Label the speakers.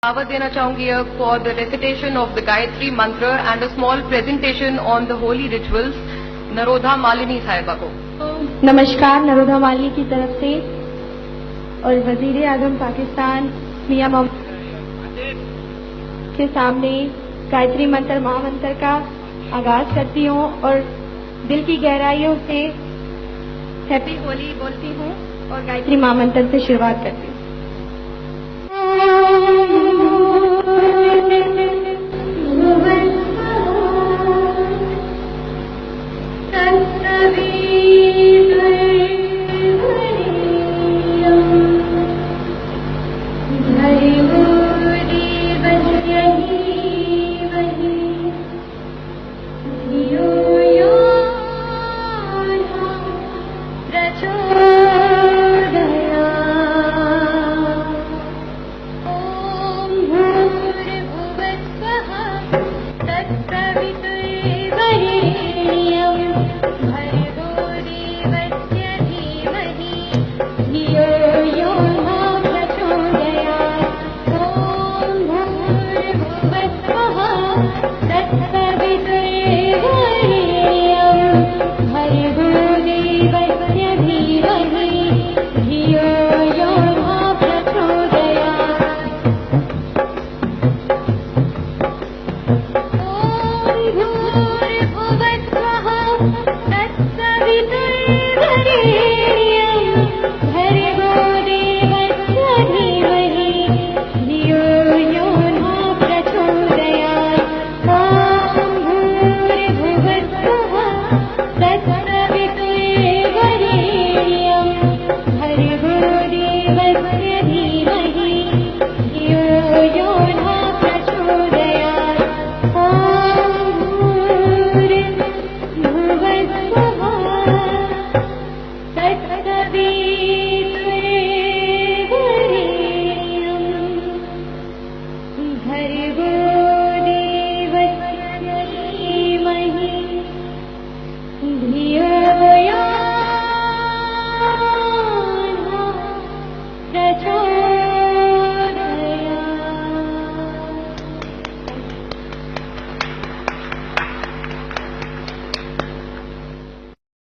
Speaker 1: दावत देना चाहूंगी for the recitation of the Gayatri mantra and a small presentation on the holy rituals Narodha Malini साहिबा को।
Speaker 2: नमस्कार, नरोधा मालिनी की तरफ से और वजीर आजम पाकिस्तान मियां मोहम्मद के सामने गायत्री मंत्र महामंत्र का आगाज करती हूँ और दिल की गहराइयों से हैप्पी होली बोलती हूँ और गायत्री महामंत्र से शुरुआत करती हूँ।